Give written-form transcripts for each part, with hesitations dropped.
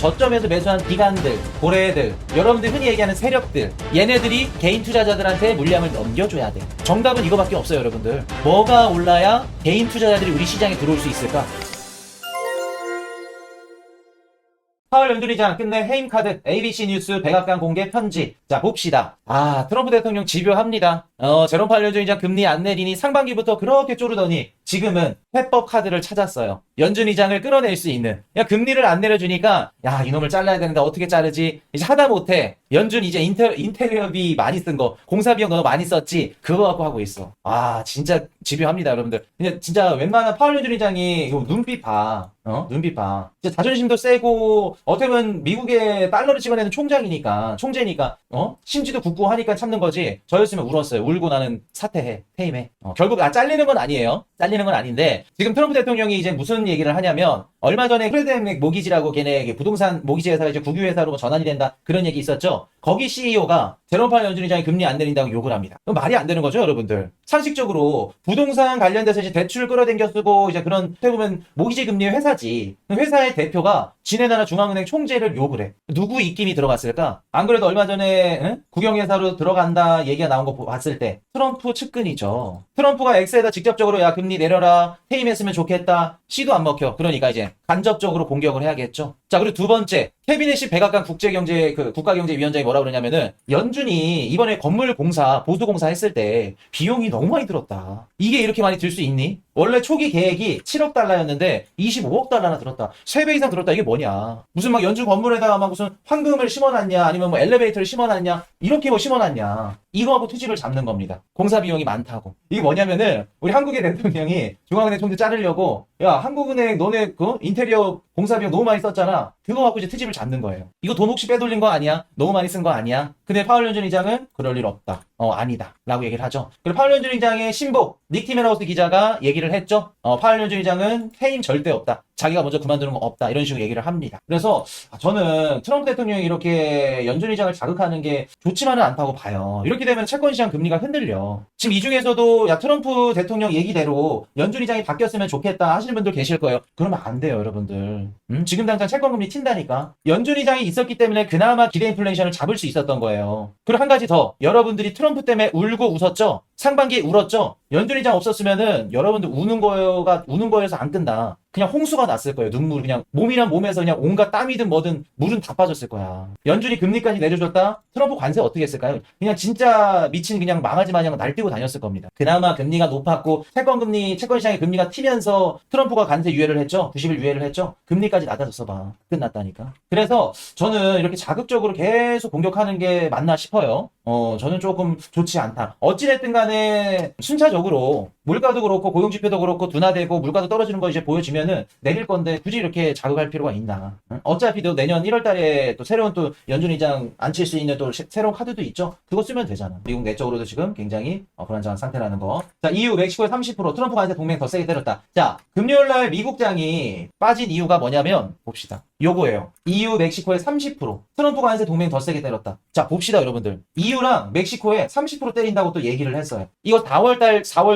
저점에서 매수한 기관들, 고래들, 여러분들 흔히 얘기하는 세력들, 얘네들이 개인 투자자들한테 물량을 넘겨줘야 돼. 정답은 이거밖에 없어요, 여러분들. 뭐가 올라야 개인 투자자들이 우리 시장에 들어올 수 있을까? 파월 연준의장 끝내 해임카드 ABC 뉴스 백악관 공개 편지. 자, 봅시다. 트럼프 대통령 집요합니다. 제롬 파월 연준의장 금리 안 내리니 상반기부터 그렇게 쪼르더니 지금은 회법 카드를 찾았어요. 연준의장을 끌어낼 수 있는. 야, 금리를 안 내려주니까 야, 이놈을 잘라야 되는데 어떻게 자르지? 이제 하다 못해 연준 이제 인테리어비 많이 쓴 거, 공사 비용 너무 많이 썼지. 그거 갖고 하고 있어. 진짜 집요합니다, 여러분들. 근데 진짜 웬만한 파월 연준의장이 이거 눈빛 봐. 눈빛 봐. 진짜 자존심도 세고 어떻게 보면 미국의 달러를 찍어내는 총재니까 심지도 굳고 하니까 참는 거지. 저였으면 울었어요. 울고 나는 사퇴해, 퇴임해. 결국 잘리는 건 아니에요. 잘리는 건 아닌데 지금 트럼프 대통령이 이제 무슨 얘기를 하냐면 얼마 전에 프레드엠 모기지라고 걔네 부동산 모기지 회사가 이제 국유회사로 전환이 된다 그런 얘기 있었죠. 거기 CEO가 제롬 파월 연준의장이 금리 안 내린다고 욕을 합니다. 그럼 말이 안 되는 거죠, 여러분들. 상식적으로 부동산 관련돼서 이제 대출 끌어당겨 쓰고 이제 그런 어떻게 보면 모기지 금리 회사지. 회사의 대표가 지네 나라 중앙은행 총재를 욕을 해. 누구 입김이 들어갔을까? 안 그래도 얼마 전에 국영회사로 들어간다 얘기가 나온 거 봤을 때 트럼프 측근이죠. 트럼프가 X에다 직접적으로 야 금리 내려라 퇴임했으면 좋겠다. C도 안 먹혀. 그러니까 이제 간접적으로 공격을 해야겠죠. 자, 그리고 두 번째 캐비넷이 백악관 국가경제위원장이 뭐라 그러냐면은 연준이 이번에 건물 공사 보수공사 했을 때 비용이 너무 많이 들었다. 이게 이렇게 많이 들 수 있니? 원래 초기 계획이 7억 달러였는데 25억 달러나 들었다. 3배 이상 들었다. 이게 뭐냐? 무슨 막 연준 건물에다가 막 무슨 황금을 심어놨냐? 아니면 뭐 엘리베이터를 심어놨냐? 이렇게 뭐 심어놨냐? 이거하고 투집을 잡는 겁니다. 공사 비용이 많다고. 이게 뭐냐면은 우리 한국의 대통령이 중앙은행 총재 자르려고 야 한국은행 너네 그 인테리어 공사 비용 너무 많이 썼잖아. 그거 갖고 이제 트집을 잡는 거예요. 이거 돈 혹시 빼돌린 거 아니야? 너무 많이 쓴 거 아니야? 근데 파월 연준의장은 그럴 일 없다. 아니다. 라고 얘기를 하죠. 그리고 파월 연준의장의 신복 닉 티메라우스 기자가 얘기를 했죠. 파월 연준의장은 해임 절대 없다. 자기가 먼저 그만두는 거 없다. 이런 식으로 얘기를 합니다. 그래서 저는 트럼프 대통령이 이렇게 연준의장을 자극하는 게 좋지만은 않다고 봐요. 이렇게 되면 채권시장 금리가 흔들려. 지금 이 중에서도 야 트럼프 대통령 얘기대로 연준의장이 바뀌었으면 좋겠다 하시는 분들 계실 거예요. 그러면 안 돼요, 여러분들. 지금 당장 채권금리 튄다니까. 연준의장이 있었기 때문에 그나마 기대 인플레이션을 잡을 수 있었던 거예요. 그리고 한 가지 더. 여러분들이 트럼프 때문에 울고 웃었죠? 상반기에 울었죠? 연준의장 없었으면은 여러분들 우는 거여서 안 끈다. 그냥 홍수가 났을 거예요. 눈물 그냥 몸이랑 몸에서 그냥 온갖 땀이든 뭐든 물은 다 빠졌을 거야. 연준이 금리까지 내려줬다? 트럼프 관세 어떻게 했을까요? 그냥 진짜 미친 그냥 망아지 마냥 날뛰고 다녔을 겁니다. 그나마 금리가 높았고 채권시장의 금리가 튀면서 트럼프가 관세 유예를 했죠. 90일 유예를 했죠. 금리까지 낮아졌어 봐. 끝났다니까. 그래서 저는 이렇게 자극적으로 계속 공격하는 게 맞나 싶어요. 저는 조금 좋지 않다. 어찌됐든 간에 순차적으로 물가도 그렇고 고용지표도 그렇고 둔화되고 물가도 떨어지는 거 이제 보여지면은 내릴 건데 굳이 이렇게 자극할 필요가 있나? 어차피 또 내년 1월 달에 또 새로운 또 연준의장 앉힐 수 있는 또 새로운 카드도 있죠. 그거 쓰면 되잖아. 미국 내적으로도 지금 굉장히 불안정한 상태라는 거. 자, EU 멕시코에 30% 트럼프 관세 동맹 더 세게 때렸다. 자, 금요일날 미국장이 빠진 이유가 뭐냐면 봅시다. 요거예요. EU 멕시코에 30% 트럼프 관세 동맹 더 세게 때렸다. 자, 봅시다, 여러분들. EU랑 멕시코에 30% 때린다고 또 얘기를 했어요. 이거 4월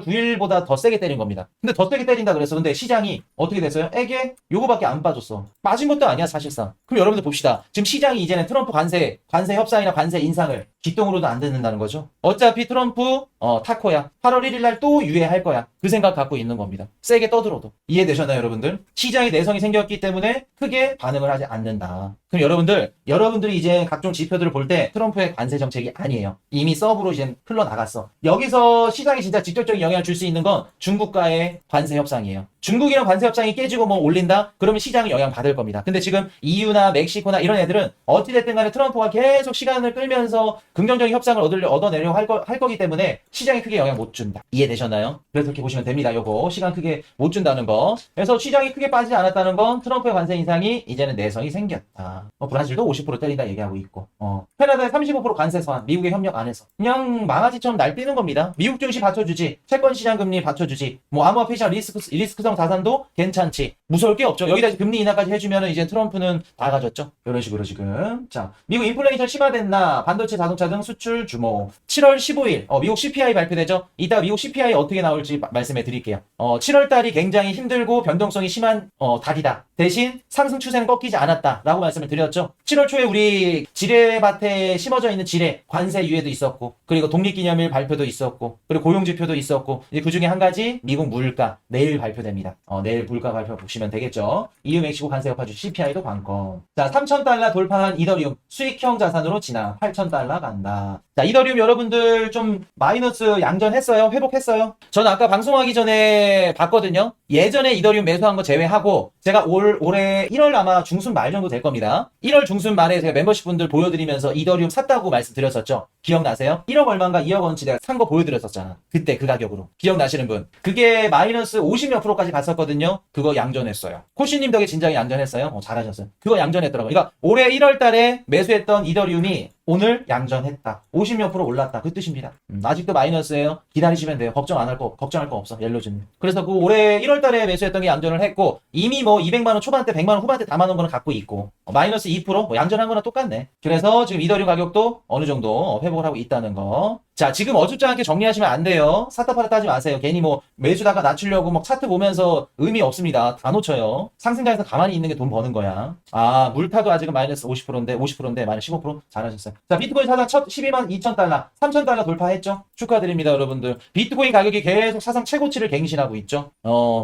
9일보다 더 세게 때린 겁니다. 근데 더 세게 때린다 그랬어. 근데 시장이 어떻게 됐어요? 에게 요거밖에 안 빠졌어. 빠진 것도 아니야, 사실상. 그럼 여러분들 봅시다. 지금 시장이 이제는 트럼프 관세 협상이나 관세 인상을 뒷동으로도 안 듣는다는 거죠. 어차피 트럼프 타코야. 8월 1일 날 또 유예할 거야. 그 생각 갖고 있는 겁니다. 세게 떠들어도. 이해되셨나요, 여러분들? 시장에 내성이 생겼기 때문에 크게 반응을 하지 않는다. 그럼 여러분들이 이제 각종 지표들을 볼 때 트럼프의 관세 정책이 아니에요. 이미 서브로 이제 흘러나갔어. 여기서 시장에 진짜 직접적인 영향을 줄 수 있는 건 중국과의 관세 협상이에요. 중국이랑 관세 협상이 깨지고 뭐 올린다? 그러면 시장이 영향 받을 겁니다. 근데 지금 EU나 멕시코나 이런 애들은 어찌됐든 간에 트럼프가 계속 시간을 끌면서 긍정적인 협상을 얻어내려고 할 거기 때문에 시장에 크게 영향 못 준다. 이해되셨나요? 그래서 그렇게 보시면 됩니다. 요거 시간 크게 못 준다는 거. 그래서 시장이 크게 빠지지 않았다는 건 트럼프의 관세 인상이 이제는 내성이 생겼다. 브라질도 50% 때린다 얘기하고 있고 캐나다의 35% 관세 서한 미국의 협력 안에서 그냥 망아지처럼 날뛰는 겁니다. 미국 증시 받쳐주지, 채권시장 금리 받쳐주지, 뭐 암호화폐시장 리스크성 자산도 괜찮지. 무서울 게 없죠. 여기다 금리 인하까지 해주면은 이제 트럼프는 다 가졌죠. 이런 식으로 지금. 자, 미국 인플레이션 심화됐나? 반도체 자동차 자동차 등 수출 주목. 7월 15일 미국 CPI 발표되죠. 이따 미국 CPI 어떻게 나올지 말씀해 드릴게요. 7월 달이 굉장히 힘들고 변동성이 심한 달이다. 대신 상승 추세는 꺾이지 않았다라고 말씀을 드렸죠. 7월 초에 우리 지뢰밭에 심어져 있는 지뢰 관세 유예도 있었고, 그리고 독립기념일 발표도 있었고, 그리고 고용지표도 있었고, 이제 그 중에 한 가지 미국 물가 내일 발표됩니다. 내일 물가 발표 보시면 되겠죠. EU 멕시코 관세 여파주 CPI도 관건. 자, 3,000달러 돌파한 이더리움 수익형 자산으로 진화. 8,000달러 간다. 자, 이더리움 여러분들 좀 마이너스 양전했어요? 회복했어요? 저는 아까 방송하기 전에 봤거든요. 예전에 이더리움 매수한 거 제외하고 제가 올해 1월 아마 중순 말 정도 될 겁니다. 1월 중순 말에 제가 멤버십 분들 보여드리면서 이더리움 샀다고 말씀드렸었죠. 기억나세요? 1억 얼마인가 2억 원치 내가 산 거 보여드렸었잖아. 그때 그 가격으로. 기억나시는 분? 그게 마이너스 50몇 프로까지 갔었거든요. 그거 양전했어요. 코시님 덕에 진작에 양전했어요. 잘하셨어요. 그거 양전했더라고요. 그러니까 올해 1월 달에 매수했던 이더리움이 오늘 양전했다. 50몇 프로 올랐다. 그 뜻입니다. 아직도 마이너스예요. 기다리시면 돼요. 걱정할 거 없어. 옐로즈님. 그래서 그 올해 1월 달에 매수했던 게 양전을 했고, 이미 뭐 200만 원 초반대, 100만 원 후반대 담아놓은 거는 갖고 있고, 마이너스 2%? 뭐 양전한 거나 똑같네. 그래서 지금 이더리움 가격도 어느 정도 회복을 하고 있다는 거. 자, 지금 어줍지 않게 정리하시면 안 돼요. 샀다 팔았다 하지 마세요. 괜히 뭐 매수다가 낮추려고 막 차트 보면서 의미 없습니다. 다 놓쳐요. 상승장에서 가만히 있는 게 돈 버는 거야. 물타도 아직은 마이너스 50%인데 마이너스 15%? 잘하셨어요. 자, 비트코인 사상 첫 12만 2천 달러, 3천 달러 돌파했죠? 축하드립니다, 여러분들. 비트코인 가격이 계속 사상 최고치를 갱신하고 있죠.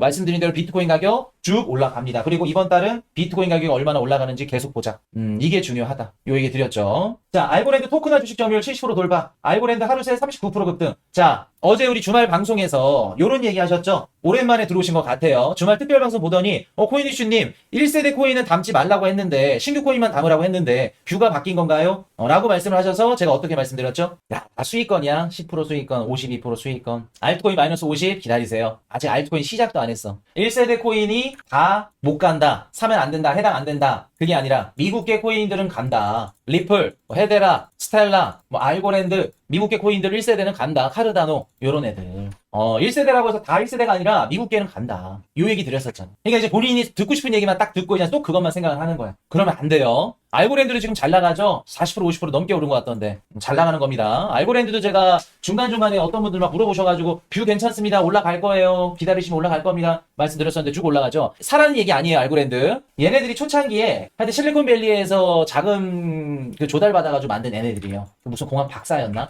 말씀드린 대로 비트코인 가격 쭉 올라갑니다. 그리고 이번 달은 비트코인 가격이 얼마나 올라가는지 계속 보자. 이게 중요하다. 요 얘기 드렸죠. 자, 알고랜드 토큰화 주식 점유율 70% 돌파. 알고랜드 하루 새 39% 급등. 자, 어제 우리 주말 방송에서 요런 얘기 하셨죠? 오랜만에 들어오신 것 같아요. 주말 특별 방송 보더니 코인 이슈님 1세대 코인은 담지 말라고 했는데 신규 코인만 담으라고 했는데 뷰가 바뀐 건가요? 라고 말씀을 하셔서 제가 어떻게 말씀드렸죠? 야, 수익권이야. 10% 수익권, 52% 수익권. 알트코인 마이너스 50 기다리세요. 아직 알트코인 시작도 안 했어. 1세대 코인이 다 못 간다. 사면 안 된다. 해당 안 된다. 그게 아니라 미국계 코인들은 간다. 리플, 헤데라, 스텔라, 알고랜드, 미국계 코인들 1세대는 간다. 카르다노, 요런 애들. 1세대라고 해서 다 1세대가 아니라 미국계는 간다. 요 얘기 드렸었잖아. 그러니까 이제 본인이 듣고 싶은 얘기만 딱 듣고 그냥 또 그것만 생각을 하는 거야. 그러면 안 돼요. 알고랜드도 지금 잘 나가죠? 40% 50% 넘게 오른 것 같던데. 잘 나가는 겁니다. 알고랜드도 제가 중간중간에 어떤 분들 막 물어보셔가지고 뷰 괜찮습니다. 올라갈 거예요. 기다리시면 올라갈 겁니다. 말씀드렸었는데 쭉 올라가죠. 사라는 얘기 아니에요, 알고랜드. 얘네들이 초창기에 하여튼 실리콘밸리에서 자금 조달받아가지고 만든 얘네들이에요. 무슨 공항 박사였나?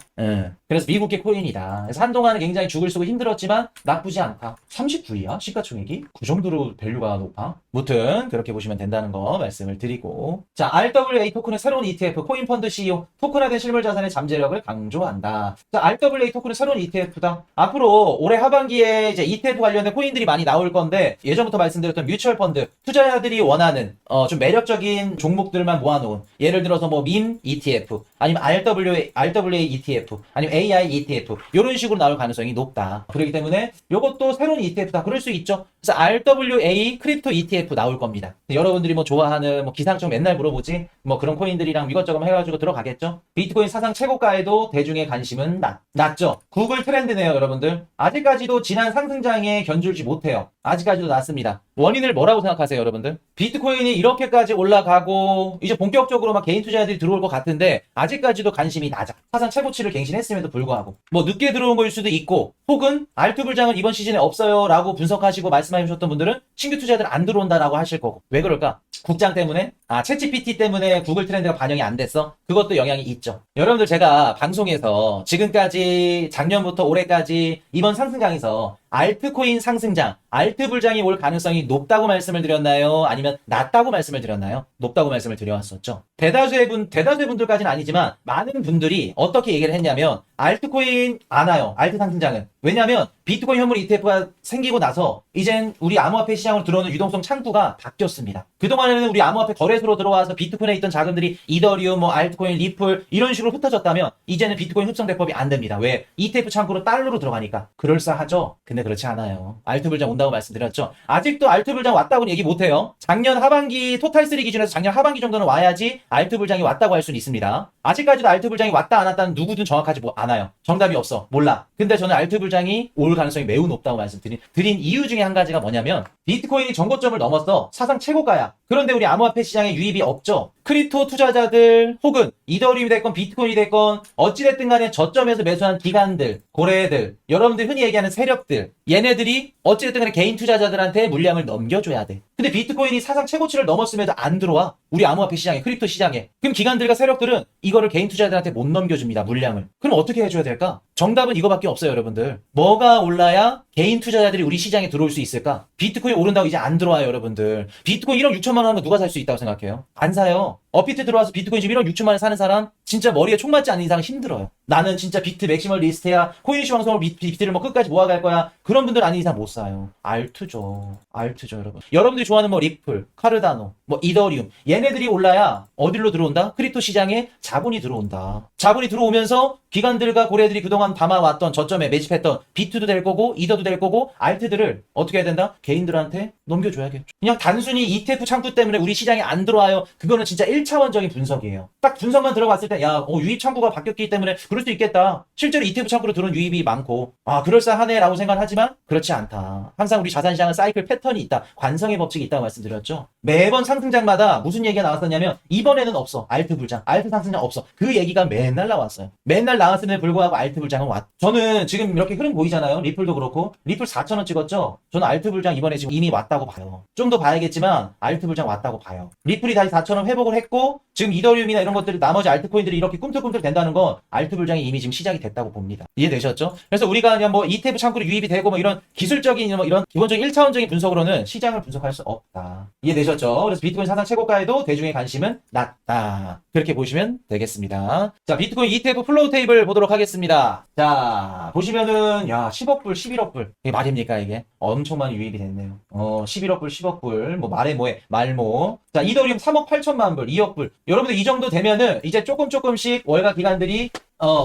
그래서 미국계 코인이다. 그래서 한동안은 굉장히 죽을 쓰고 힘들었지만 나쁘지 않다. 39위야? 시가총액이? 그 정도로 밸류가 높아? 무튼 그렇게 보시면 된다는 거 말씀을 드리고. 자, RWA 토큰의 새로운 ETF 코인펀드 CEO 토큰화된 실물자산의 잠재력을 강조한다. 자, RWA 토큰의 새로운 ETF다. 앞으로 올해 하반기에 이제 ETF 관련된 코인들이 많이 나올 건데 예전부터 말씀드렸던 뮤추얼 펀드 투자자들이 원하는 좀 매력적인 종목들만 모아놓은, 예를 들어서 뭐 밈 ETF 아니면 RWA ETF 아니면 AI ETF 이런 식으로 나올 가능성이 높다. 그렇기 때문에 이것도 새로운 ETF다. 그럴 수 있죠. 그래서 RWA 크립토 ETF 나올 겁니다. 여러분들이 뭐 좋아하는 뭐 기상청 맨날 물어보지 뭐 그런 코인들이랑 이것저것 해가지고 들어가겠죠. 비트코인 사상 최고가에도 대중의 관심은 낮죠. 구글 트렌드네요, 여러분들. 아직까지도 지난 상승장에 견줄지 못해요. 아직까지도 낮습니다. 원인을 뭐라고 생각하세요, 여러분들? 비트코인이 이렇게까지 올라가고 이제 본격적으로 막 개인 투자자들이 들어올 것 같은데 아직까지도 관심이 낮아. 사상 최고치를 갱신했음에도 불구하고 뭐 늦게 들어온 거일 수도 있고, 혹은 알트 불장은 이번 시즌에 없어요 라고 분석하시고 말씀해 주셨던 분들은 신규 투자자들 안 들어온다라고 하실 거고. 왜 그럴까? 국장 때문에? 챗GPT 때문에 구글 트렌드가 반영이 안 됐어? 그것도 영향이 있죠. 여러분들, 제가 방송에서 지금까지 작년부터 올해까지 이번 상승장에서 알트코인 상승장, 알트 불장이 올 가능성이 높다고 말씀을 드렸나요? 아니면 낮다고 말씀을 드렸나요? 높다고 말씀을 드려왔었죠. 대다수의 분들까지는 아니지만 많은 분들이 어떻게 얘기를 했냐면 알트코인 안 와요. 알트 상승장은. 왜냐면 비트코인 현물 ETF가 생기고 나서 이젠 우리 암호화폐 시장으로 들어오는 유동성 창구가 바뀌었습니다. 그동안에는 우리 암호화폐 거래소로 들어와서 비트코인에 있던 자금들이 이더리움, 뭐 알트코인, 리플 이런 식으로 흩어졌다면 이제는 비트코인 흡성 대법이 안 됩니다. 왜? ETF 창구로 달러로 들어가니까. 그럴싸하죠? 근데 그렇지 않아요. 알트 불장 온다고 말씀드렸죠. 아직도 알트 불장 왔다고는 얘기 못해요. 작년 하반기 토탈3 기준에서 작년 하반기 정도는 와야지 알트 불장이 왔다고 할 수는 있습니다. 아직까지도 알트 불장이 왔다 안 왔다는 누구든 정확하지 않아요. 정답이 없어. 몰라. 근데 저는 알트 불장이 올 가능성이 매우 높다고 말씀드린 이유 중에 한 가지가 뭐냐면 비트코인이 전고점을 넘었어. 사상 최고가야. 그런데 우리 암호화폐 시장에 유입이 없죠. 크립토 투자자들 혹은 이더리움이 됐건 비트코인이 됐건 어찌됐든 간에 저점에서 매수한 기관들, 고래들, 여러분들 흔히 얘기하는 세력들, 얘네들이 어찌됐든 간에 개인 투자자들한테 물량을 넘겨줘야 돼. 근데 비트코인이 사상 최고치를 넘었음에도 안 들어와. 우리 암호화폐 시장에, 크립토 시장에. 그럼 기관들과 세력들은 이거를 개인 투자자들한테 못 넘겨줍니다. 물량을. 그럼 어떻게 해줘야 될까? 정답은 이거밖에 없어요, 여러분들. 뭐가 올라야 개인 투자자들이 우리 시장에 들어올 수 있을까? 비트코인 오른다고 이제 안 들어와요, 여러분들. 비트코인 1억 6천만 원 하면 누가 살 수 있다고 생각해요? 안 사요. 업비트 들어와서 비트코인 지금 1억 6천만 원 사는 사람 진짜 머리에 총 맞지 않는 이상 힘들어요. 나는 진짜 비트 맥시멀 리스트야. 코인시 방송으로 비트를 뭐 끝까지 모아갈 거야. 그런 분들 아닌 이상 못 사요. 알트죠. 알트죠, 여러분. 여러분들이 좋아하는 뭐 리플, 카르다노, 뭐 이더리움. 얘네들이 올라야 어디로 들어온다? 크립토 시장에 자본이 들어온다. 자본이 들어오면서 기관들과 고래들이 그동안 담아왔던 저점에 매집했던 비트도 될 거고 이더도 될 거고 알트들을 어떻게 해야 된다? 개인들한테 넘겨줘야겠죠. 그냥 단순히 ETF 창구 때문에 우리 시장에 안 들어와요. 그거는 진짜 1차원적인 분석이에요. 딱 분석만 들어갔을 때 유입 창구가 바뀌었기 때문에 그럴 수 있겠다. 실제로 ETF 창구로 들어온 유입이 많고 그럴싸하네 라고 생각하지만 그렇지 않다. 항상 우리 자산시장은 사이클 패턴이 있다. 관성의 법칙이 있다고 말씀드렸죠. 매번 상승장마다 무슨 얘기가 나왔었냐면 이번에는 없어. 알트 불장. 알트 상승장 없어. 그 얘기가 맨날 나왔어요. 맨날 나왔음에도 불구하고 알트 불장은 왔. 저는 지금 이렇게 흐름 보이잖아요. 리플도 그렇고. 리플 4,000원 찍었죠. 저는 알트 불장 이번에 지금 이미 왔다고 봐요. 좀 더 봐야겠지만 알트 불장 왔다고 봐요. 리플이 다시 4,000원 회복을 했고 지금 이더리움이나 이런 것들이 나머지 알트코인들이 이렇게 꿈틀꿈틀 된다는 건 알트 불장이 이미 지금 시작이 됐다고 봅니다. 이해되셨죠? 그래서 우리가 그냥 뭐 ETF 창구로 유입이 되고 뭐 이런 기술적인 뭐 이런 기본적인 1차원적인 분석으로는 시장을 분석할 수 없다. 이해되셨죠? 그래서 비트코인 사상 최고가에도 대중의 관심은 낮다. 그렇게 보시면 되겠습니다. 자, 비트코인 ETF 플로우 테이블 보도록 하겠습니다. 자, 보시면은 10억 불, 11억 불. 이게 말입니까 이게? 엄청 많이 유입이 됐네요. 11억 불, 10억 불. 뭐 말해 뭐해. 말모. 자, 이더리움 3억 8천만 불, 2억 불. 여러분들 이 정도 되면은 이제 조금씩 월가 기관들이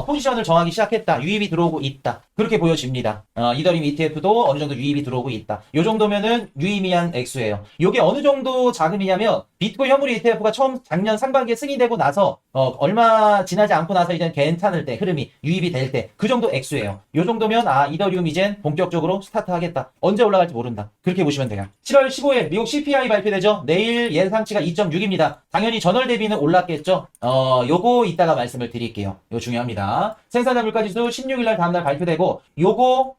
포지션을 정하기 시작했다. 유입이 들어오고 있다. 그렇게 보여집니다. 이더리움 ETF도 어느 정도 유입이 들어오고 있다. 요 정도면은 유의미한 액수예요. 요게 어느 정도 자금이냐면 비트코인 현물 ETF가 처음 작년 상반기에 승인되고 나서 얼마 지나지 않고 나서 이제 괜찮을 때 흐름이 유입이 될 때 그 정도 액수예요. 요 정도면 이더리움 이젠 본격적으로 스타트하겠다. 언제 올라갈지 모른다. 그렇게 보시면 돼요. 7월 15일 미국 CPI 발표되죠. 내일 예상치가 2.6입니다. 당연히 전월 대비는 올랐겠죠. 요거 이따가 말씀을 드릴게요. 요 중요합니다. 생산자 물가지수 16일날 다음날 발표되고 요거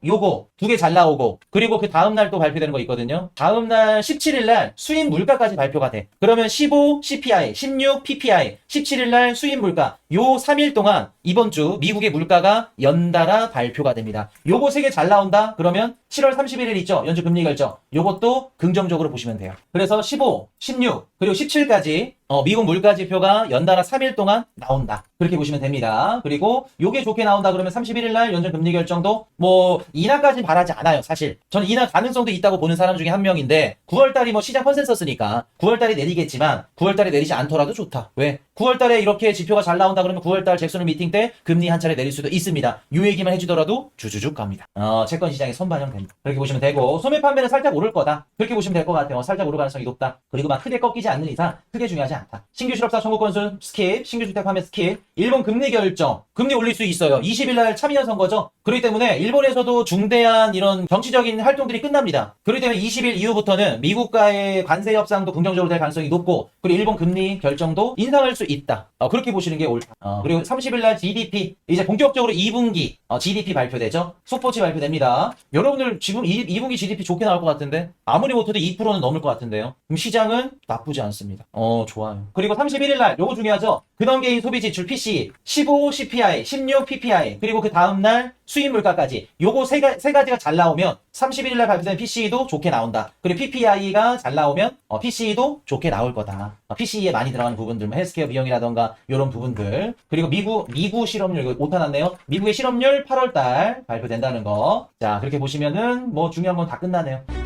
두 개 잘 나오고 그리고 그 다음날 또 발표되는 거 있거든요. 다음날 17일날 수입 물가까지 발표가 돼. 그러면 15 CPI, 16 PPI, 17일날 수입 물가 요 3일 동안 이번 주 미국의 물가가 연달아 발표가 됩니다. 요거 3개 잘 나온다? 그러면 7월 31일 있죠? 연준 금리 결정. 요것도 긍정적으로 보시면 돼요. 그래서 15, 16, 그리고 17까지 미국 물가 지표가 연달아 3일 동안 나온다. 그렇게 보시면 됩니다. 그리고 요게 좋게 나온다 그러면 31일 날 연준 금리 결정도 뭐 인하까지 바라지 않아요. 사실 저는 인하 가능성도 있다고 보는 사람 중에 한 명인데 9월달이 뭐 시장 컨센서스니까 9월달에 내리겠지만 9월달에 내리지 않더라도 좋다. 왜? 9월달에 이렇게 지표가 잘 나온다 그러면 9월달 잭슨 미팅 때 금리 한 차례 내릴 수도 있습니다. 요 얘기만 해주더라도 주주죽 갑니다. 채권 시장에 선반영됩니다. 그렇게 보시면 되고 소매 판매는 살짝 오를 거다. 그렇게 보시면 될 것 같아요. 살짝 오를 가능성이 높다. 그리고 막 크게 꺾이지 않는 이상 크게 중요하지 않다. 신규 실업자 청구 건수 스킵, 신규 주택 판매 스킵, 일본 금리 결정, 금리 올릴 수 있어요. 20일날 참여 선거죠. 그렇기 때문에 일본에서도 중대한 이런 정치적인 활동들이 끝납니다. 그렇기 때문에 20일 이후부터는 미국과의 관세 협상도 긍정적으로 될 가능성이 높고 그리고 일본 금리 결정도 인상할 수 있다. 그렇게 보시는 게 옳다. 그리고 30일날 GDP 이제 본격적으로 2분기 GDP 발표되죠. 속보치 발표됩니다. 여러분들 지금 2분기 GDP 좋게 나올 것 같은데 아무리 못해도 2%는 넘을 것 같은데요. 그럼 시장은 나쁘지 않습니다. 좋아요. 그리고 31일날 요거 중요하죠. 근원개인 소비지출 PCE 15 CPI, 16 PPI 그리고 그 다음날 수입 물가까지 요거 세 가지가 잘 나오면 31일날 발표된 PCE도 좋게 나온다. 그리고 PPI가 잘 나오면 PCE도 좋게 나올 거다. PCE에 많이 들어가는 부분들, 뭐 헬스케어 비용이라던가 이런 부분들. 그리고 미국 실업률 이거 오타 났네요. 미국의 실업률 8월달 발표된다는 거. 자 그렇게 보시면은 뭐 중요한 건 다 끝나네요.